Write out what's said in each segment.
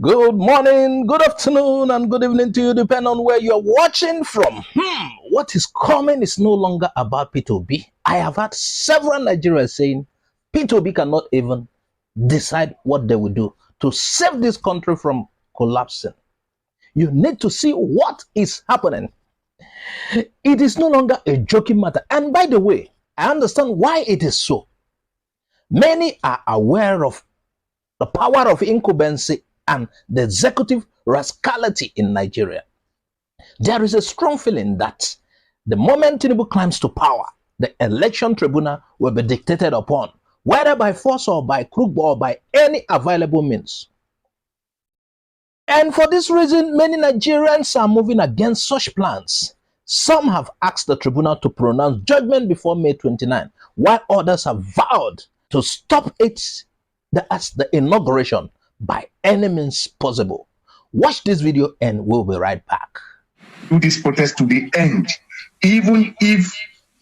Good morning, good afternoon, and good evening to you, depending on where you're watching from. What is coming is no longer about P2B. I have had several Nigerians saying P2B cannot even decide what they will do to save this country from collapsing. You need to see what is happening. It is no longer a joking matter. And by the way, I understand why it is so. Many are aware of the power of incumbency and the executive rascality in Nigeria. There is a strong feeling that the moment Tinubu climbs to power, the election tribunal will be dictated upon, whether by force or by crook or by any available means. And for this reason, many Nigerians are moving against such plans. Some have asked the tribunal to pronounce judgment before May 29, while others have vowed to stop it, the inauguration, by any means possible. Watch this video and we'll be right back. Do this protest to the end, even if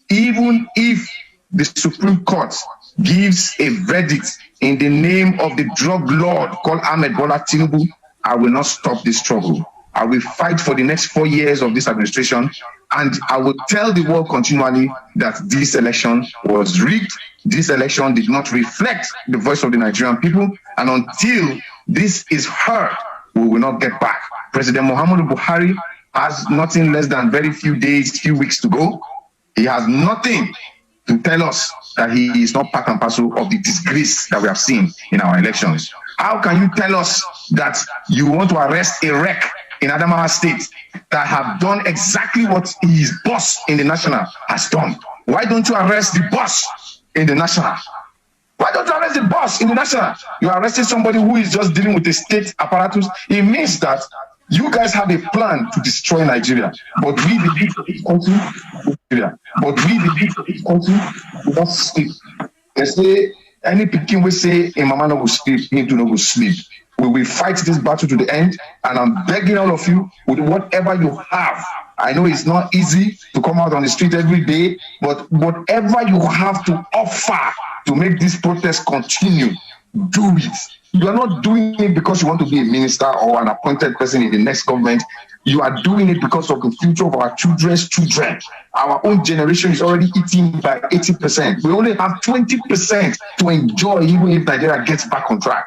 the Supreme Court gives a verdict in the name of the drug lord called Ahmed Bola Tinubu, I will not stop this struggle. I will fight for the next 4 years of this administration, and I will tell the world continually that this election was rigged. This election did not reflect the voice of the Nigerian people, and until this is heard, we will not get back. President Muhammadu Buhari has nothing less than very few days, few weeks to go. He has nothing to tell us that he is not part and parcel of the disgrace that we have seen in our elections. How can you tell us that you want to arrest a wreck in Adamawa State that have done exactly what his boss in the national has done? Why don't you arrest the boss in the national? Why don't you arrest the boss in the national? You are arresting somebody who is just dealing with the state apparatus. It means that you guys have a plan to destroy Nigeria, but we the people of this country, will not sleep. They say any picking will say a mama no will sleep, he do not go sleep. We will fight this battle to the end, and I'm begging all of you with whatever you have. I know it's not easy to come out on the street every day, but whatever you have to offer to make this protest continue, do it. You are not doing it because you want to be a minister or an appointed person in the next government. You are doing it because of the future of our children's children. Our own generation is already eating by 80%. We only have 20% to enjoy even if Nigeria gets back on track.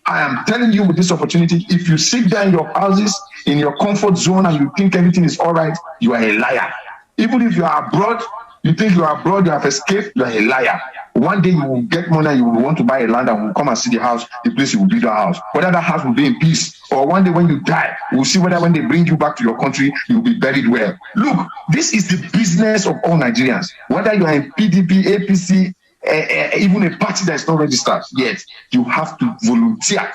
I am telling you with this opportunity, if you sit there in your houses, in your comfort zone, and you think everything is all right, you are a liar. Even if you are abroad, you think you are abroad, you have escaped, you are a liar. One day you will get money, you will want to buy a land and will come and see the house, the place you will build a house. Whether that house will be in peace, or one day when you die, we'll see whether when they bring you back to your country, you will be buried well. Look, this is the business of all Nigerians. Whether you are in PDP, APC, even a party that is not registered yet, you have to volunteer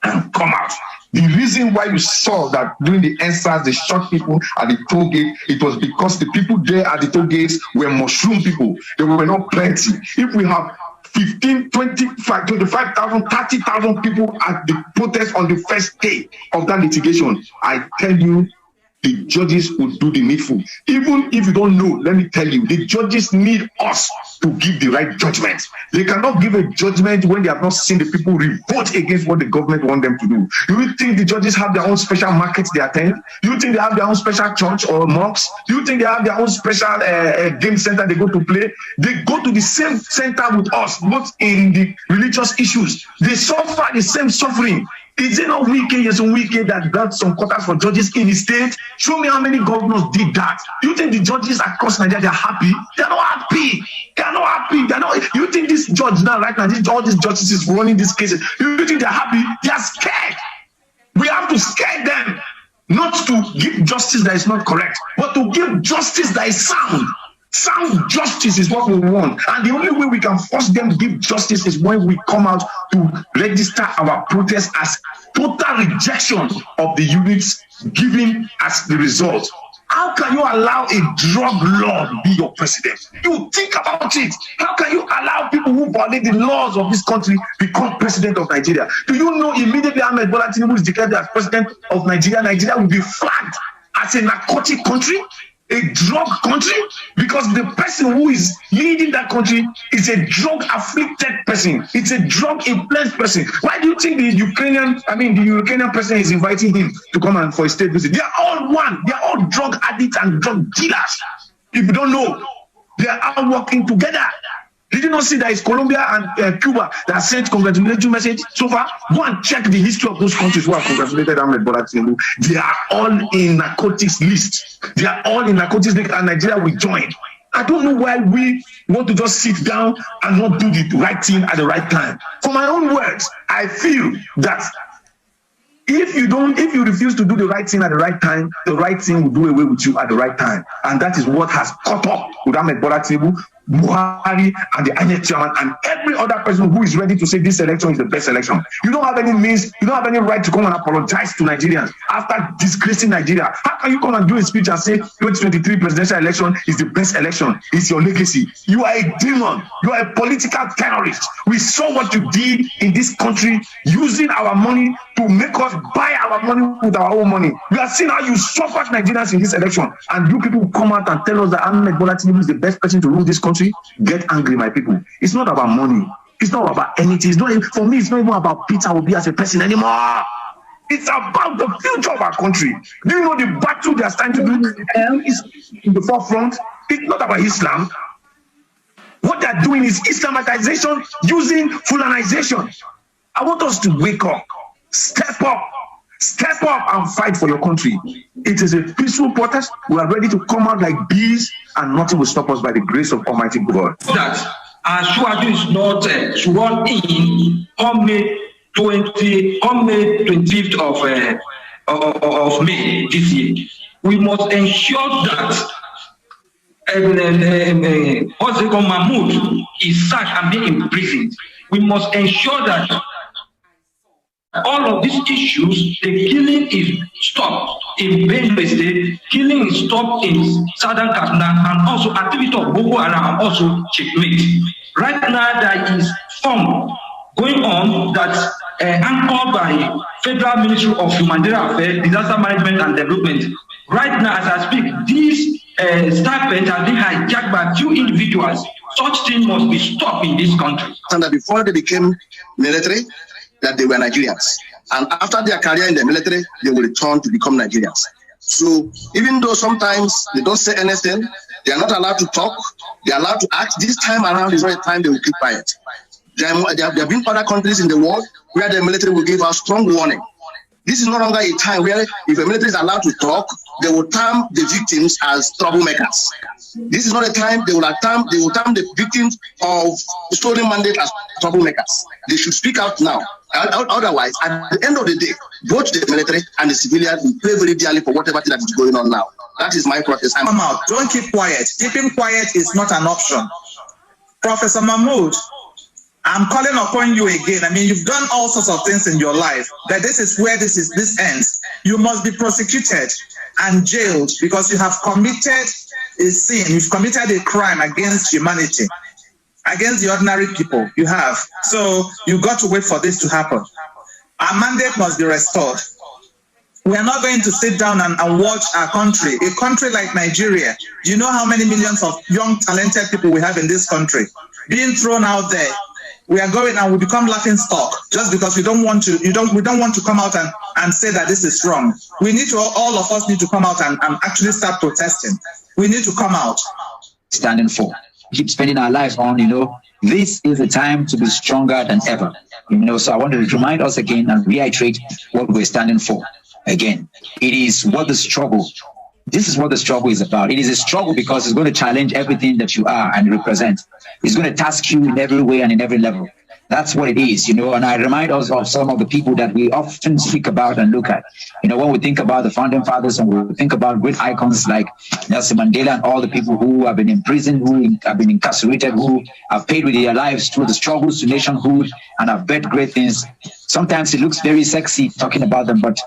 and come out. The reason why you saw that during the EndSARS, they shot people at the toll gate, it was because the people there at the toll gates were mushroom people. They were not plenty. If we have 15, 25, 25,000, 30,000 people at the protest on the first day of that litigation, I tell you, the judges will do the needful. Even if you don't know, let me tell you, the judges need us to give the right judgment. They cannot give a judgment when they have not seen the people revolt against what the government want them to do. Do you think the judges have their own special markets they attend? Do you think they have their own special church or mosques? Do you think they have their own special game center they go to play? They go to the same center with us, both in the religious issues. They suffer the same suffering. Is it not wicked? Yes, wicked that got some quotas for judges in the state? Show me how many governors did that. You think the judges across Nigeria, they're happy? They're not happy. They're not happy. They're not. You think this judge now, right now, all these judges is running these cases, you think they're happy? They're scared. We have to scare them. Not to give justice that is not correct, but to give justice that is sound. Sound justice is what we want, and the only way we can force them to give justice is when we come out to register our protest as total rejection of the units given as the result. How can you allow a drug lord be your president? You think about it. How can you allow people who violate the laws of this country become president of Nigeria? Do you know immediately Ahmed Bola Tinubu is declared as president of Nigeria, Nigeria will be flagged as a narcotic country? a drug country? Because the person who is leading that country is a drug afflicted person. It's a drug influenced person. Why do you think the Ukrainian president is inviting him to come and for a state visit? They are all one. They are all drug addicts and drug dealers. If you don't know, they are all working together. Did you not see that it's Colombia and Cuba that sent congratulatory message so far? Go and check the history of those countries who have congratulated Ahmed Bola Tinubu. They are all in narcotics list. They are all in narcotics list, and Nigeria will join. I don't know why we want to just sit down and not do the right thing at the right time. For my own words, I feel that if you refuse to do the right thing at the right time, the right thing will do away with you at the right time. And that is what has caught up with Ahmed Bola Tinubu, Buhari, and the INEC chairman, and every other person who is ready to say this election is the best election. You don't have any means, you don't have any right to come and apologize to Nigerians after disgracing Nigeria. How can you come and do a speech and say 2023 presidential election is the best election? It's your legacy. You are a demon. You are a political terrorist. We saw what you did in this country using our money to make us buy our money with our own money. We have seen how you suffered Nigerians in this election, and you people come out and tell us that Ahmed Bola Tinubu is the best person to rule this country. Get angry, my people. It's not about money. It's not about anything. It's not, for me, it's not even about Peter Obi as a person anymore. It's about the future of our country. Do you know the battle they are starting to do is in the forefront? It's not about Islam. What they're doing is Islamization using Fulanization. I want us to wake up, step up and fight for your country. It is a peaceful protest. We are ready to come out like bees, and nothing will stop us by the grace of Almighty God. That Ashwaju is not sworn in on May 25th of May this year. We must ensure that Mahmoud is sacked and being imprisoned. We must ensure that all of these issues, the killing is stopped in Benue State, killing is stopped in Southern Katsina, and also activity of Boko Haram also checkmate. Right now, there is fund going on that anchored by Federal Ministry of Humanitarian Affairs, Disaster Management and Development. Right now, as I speak, these stipends have been hijacked by a few individuals. Such things must be stopped in this country. And that before they became military, that they were Nigerians. And after their career in the military, they will return to become Nigerians. So even though sometimes they don't say anything, they are not allowed to talk, they are allowed to act. This time around is not a time they will keep quiet. There have been other countries in the world where the military will give us strong warning. This is no longer a time where if the military is allowed to talk, they will term the victims as troublemakers. This is not a time they will term the victims of stolen mandate as troublemakers. They should speak out now. Otherwise, at the end of the day, both the military and the civilians will pay very dearly for whatever that is going on now. That is my protest. Come out. Don't keep quiet. Keeping quiet is not an option. Professor Mahmoud, I'm calling upon you again. I mean, you've done all sorts of things in your life, but this is where this ends. You must be prosecuted and jailed because you have committed a sin. You've committed a crime against humanity, against the ordinary people. You have. So you got to wait for this to happen. Our mandate must be restored. We are not going to sit down and watch our country, a country like Nigeria. Do you know how many millions of young, talented people we have in this country being thrown out there? We are going and we become laughing stock just because we don't want to. We don't want to come out and say that this is wrong. We need to. All of us need to come out and actually start protesting. We need to come out. Standing for. Keep spending our lives on. This is the time to be stronger than ever. So I want to remind us again and reiterate what we're standing for. Again, it is what the struggle. This is what the struggle is about. It is a struggle because it's going to challenge everything that you are and represent. It's going to task you in every way and in every level. That's what it is, And I remind us of some of the people that we often speak about and look at. When we think about the founding fathers and we think about great icons like Nelson Mandela and all the people who have been imprisoned, who have been incarcerated, who have paid with their lives through the struggles to nationhood and have built great things. Sometimes it looks very sexy talking about them, but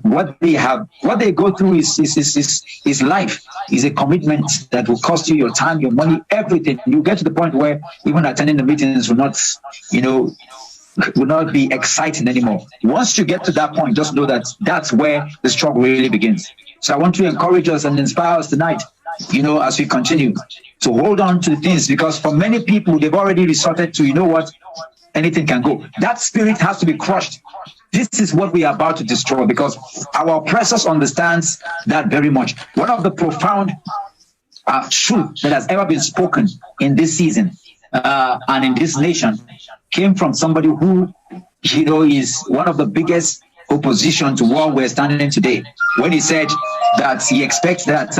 what they go through is life, is a commitment that will cost you your time, your money, everything. You get to the point where even attending the meetings will not be exciting anymore. Once you get to that point, just know that that's where the struggle really begins. So I want to encourage us and inspire us tonight as we continue to hold on to things, because for many people, they've already resorted to, what, anything can go. That spirit has to be crushed. This is what we are about to destroy, because our oppressors understands that very much. One of the profound truth that has ever been spoken in this season and in this nation came from somebody who, is one of the biggest opposition to what we're standing in today, when he said that he expects that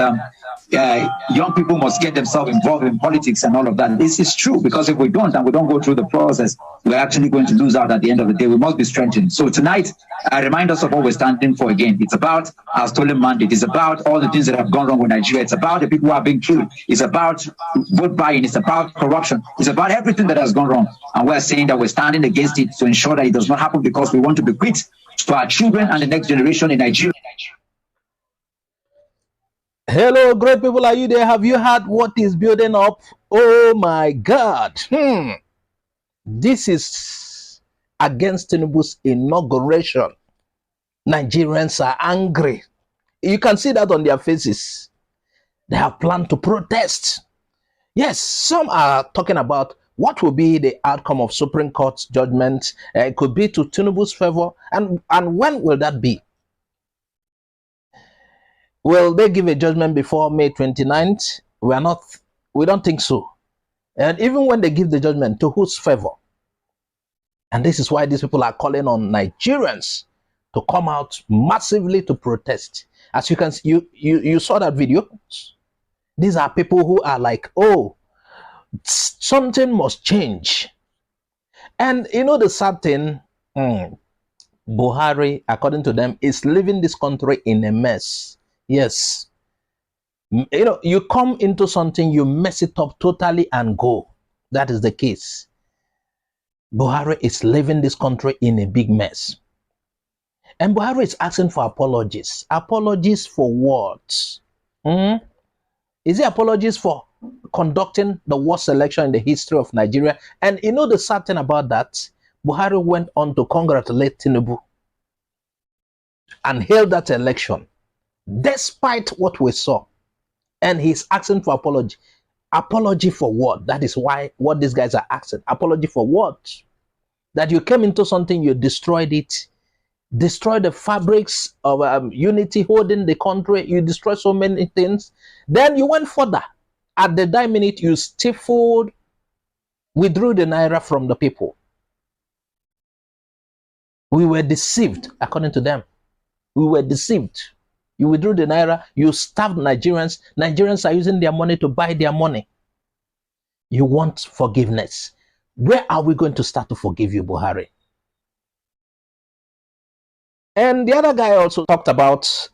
young people must get themselves involved in politics and all of that. This is true, because if we don't, and we don't go through the process, we're actually going to lose out at the end of the day. We must be strengthened. So tonight, I remind us of what we're standing for again. It's about our stolen mandate. It's about all the things that have gone wrong with Nigeria. It's about the people who are being killed. It's about vote buying. It's about corruption. It's about everything that has gone wrong. And we're saying that we're standing against it to ensure that it does not happen, because we want to bequeath to our children and the next generation in Nigeria. Hello, great people. Are you there? Have you heard what is building up? Oh my God. This is against Tinubu's inauguration. Nigerians are angry. You can see that on their faces. They have planned to protest. Yes, some are talking about what will be the outcome of Supreme Court's judgment. It could be to Tinubu's favor. And when will that be? Will they give a judgment before May 29th? We don't think so. And even when they give the judgment, to whose favor? And this is why these people are calling on Nigerians to come out massively to protest. As you can see, you saw that video. These are people who are like, oh, something must change. And the sad thing, Buhari, according to them, is leaving this country in a mess. Yes. You come into something, you mess it up totally and go. That is the case. Buhari is leaving this country in a big mess. And Buhari is asking for apologies. Apologies for what? Is it apologies for conducting the worst election in the history of Nigeria? And the sad thing about that, Buhari went on to congratulate Tinubu and held that election, despite what we saw. And he's asking for apology. Apology for what? That is what these guys are asking. Apology for what? That you came into something, you destroyed it, destroyed the fabrics of unity holding the country, you destroyed so many things. Then you went further. At the dying minute, you stifled, withdrew the naira from the people. We were deceived, according to them. We were deceived. You withdrew the naira, you starved Nigerians. Nigerians are using their money to buy their money. You want forgiveness. Where are we going to start to forgive you, Buhari? And the other guy also talked about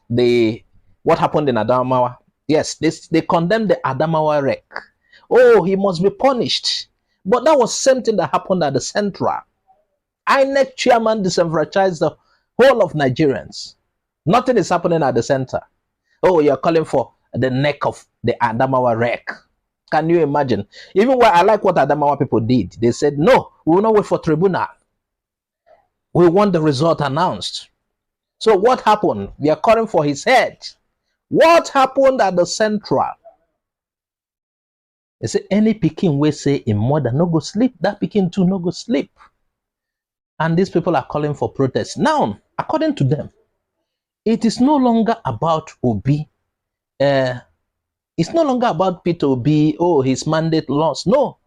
what happened in Adamawa. Yes, they condemned the Adamawa wreck. Oh, he must be punished. But that was the same thing that happened at the Central. INEC chairman disenfranchised the whole of Nigerians. Nothing is happening at the center. Oh, you're calling for the neck of the Adamawa wreck. Can you imagine? Even where I like what Adamawa people did. They said, no, we will not wait for tribunal. We want the result announced. So what happened? They are calling for his head. What happened at the Central? They say, any Peking will say in mother no go sleep. That Peking too no go sleep. And these people are calling for protest. Now, according to them, it is no longer about Obi. It's no longer about Peter Obi, oh, his mandate lost. No,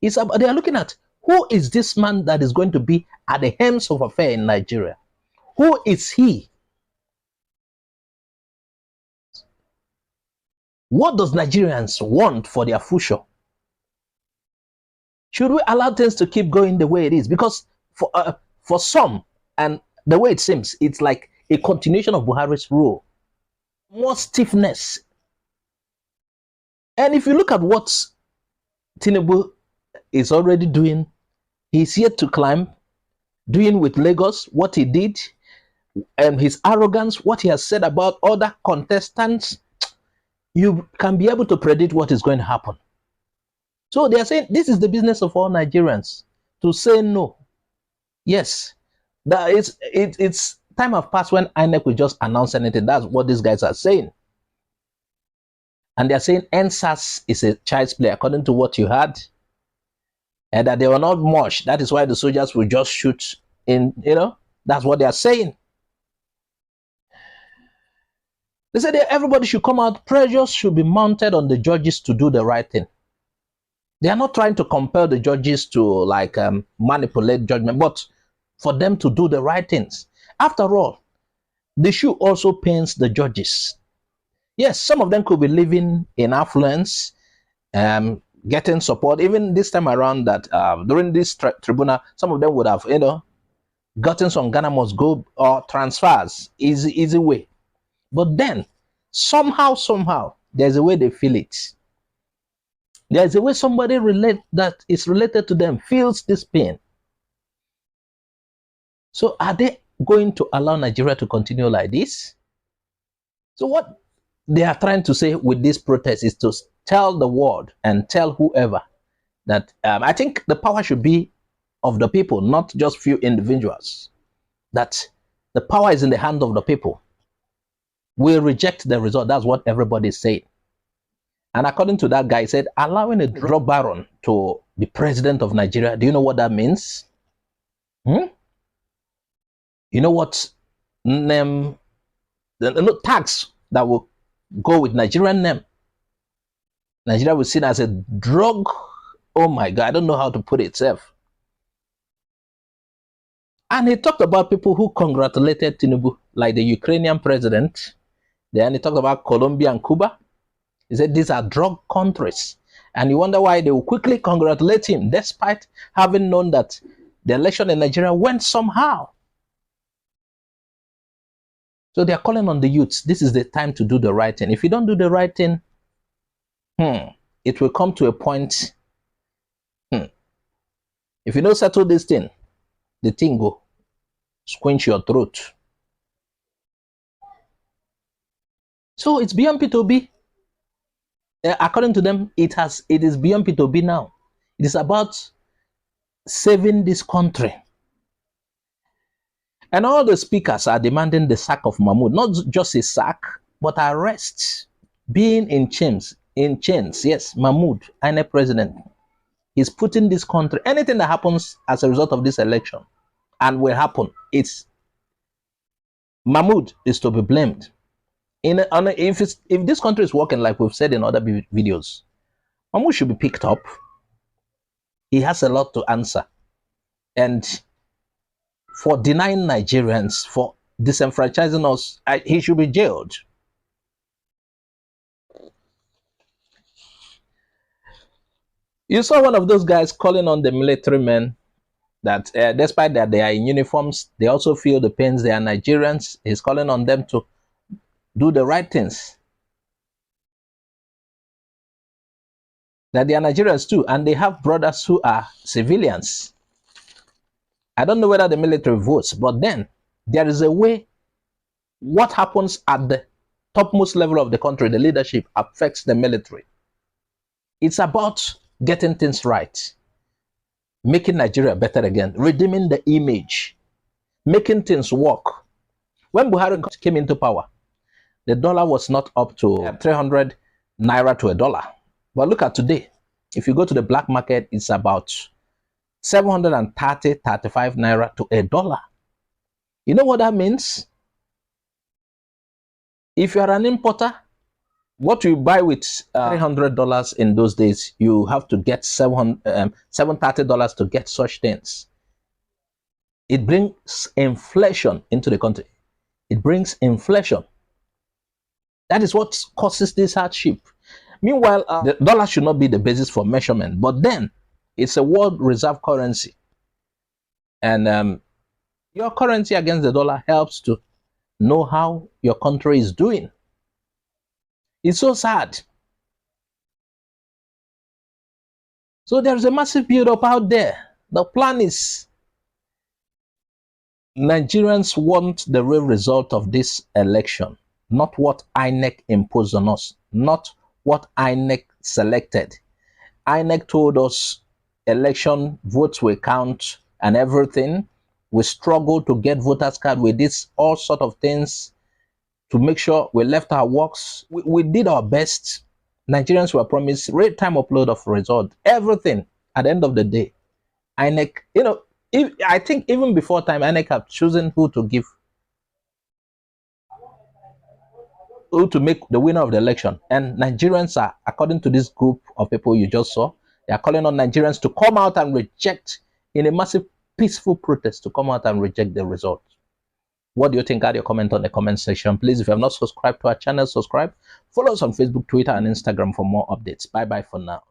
it's about, they are looking at who is this man that is going to be at the helms of affairs in Nigeria. Who is he? What does Nigerians want for their future? Should we allow things to keep going the way it is? Because for some, and the way it seems, it's like a continuation of Buhari's rule. More stiffness. And if you look at what Tinubu is already doing, he's yet to climb, doing with Lagos, what he did, and his arrogance, what he has said about other contestants, you can be able to predict what is going to happen. So they are saying this is the business of all Nigerians, to say no. Yes, that it's time have passed when INEC will just announce anything. That's what these guys are saying. And they're saying NSAS is a child's play, according to what you had, and that they were not much. That is why the soldiers will just shoot in, that's what they are saying. They said that everybody should come out. Pressure should be mounted on the judges to do the right thing. They are not trying to compel the judges to manipulate judgment, but for them to do the right things. After all, the shoe also pains the judges. Yes, some of them could be living in affluence, getting support. Even this time around, that during this tribunal, some of them would have, gotten some Ghana must go or transfers, easy way. But then, somehow, there's a way they feel it. There's a way somebody that is related to them feels this pain. So are they going to allow Nigeria to continue like this? So what they are trying to say with this protest is to tell the world and tell whoever that I think the power should be of the people, not just few individuals. That the power is in the hand of the people. We reject the result. That's what everybody is saying. And according to that guy, he said, allowing a drug baron to be president of Nigeria, do you know what that means? You know what name, the tax that will go with Nigerian name? Nigeria was seen as a drug. Oh my God, I don't know how to put it itself. And he talked about people who congratulated Tinubu, like the Ukrainian president. Then he talked about Colombia and Cuba. He said these are drug countries. And you wonder why they will quickly congratulate him, despite having known that the election in Nigeria went somehow. So they are calling on the youths. This is the time to do the right thing. If you don't do the right thing, it will come to a point. If you don't settle this thing, the thing go squinch your throat. So it's beyond P2B. According to them, it is beyond P2B now. It is about saving this country. And all the speakers are demanding the sack of Mahmoud. Not just a sack, but arrest. Being in chains. Yes, Mahmoud, INEC president, is putting this country, anything that happens as a result of this election and will happen, Mahmoud is to be blamed. If this country is working like we've said in other videos, Mahmoud should be picked up. He has a lot to answer. And for denying Nigerians, for disenfranchising us, he should be jailed. You saw one of those guys calling on the military men that despite that they are in uniforms, they also feel the pains. They are Nigerians. He's calling on them to do the right things. That they are Nigerians too, and they have brothers who are civilians. I don't know whether the military votes, but then there is a way. What happens at the topmost level of the country, the leadership, affects the military. It's about getting things right, making Nigeria better again, redeeming the image, making things work. When Buhari came into power, the dollar was not up to 300 naira to a dollar. But look at today. If you go to the black market, it's about 730, 35 naira to a dollar. You know what that means? If you are an importer, what you buy with $300 in those days, you have to get $730 to get such things. It brings inflation into the country. It brings inflation. That is what causes this hardship. Meanwhile, the dollar should not be the basis for measurement, but then it's a world reserve currency. And your currency against the dollar helps to know how your country is doing. It's so sad. So there's a massive build-up out there. The plan is Nigerians want the real result of this election, not what INEC imposed on us, not what INEC selected. INEC told us election votes will count and everything. We struggled to get voters card. We did all sort of things to make sure we left our works. We did our best. Nigerians were promised real-time upload of result, everything. At the end of the day, INEC, you know, I think even before time, INEC have chosen who to make the winner of the election. And Nigerians are, according to this group of people you just saw, they are calling on Nigerians to come out and reject, in a massive peaceful protest, to come out and reject the result. What do you think? Add your comment on the comment section. Please, if you have not subscribed to our channel, subscribe. Follow us on Facebook, Twitter, and Instagram for more updates. Bye-bye for now.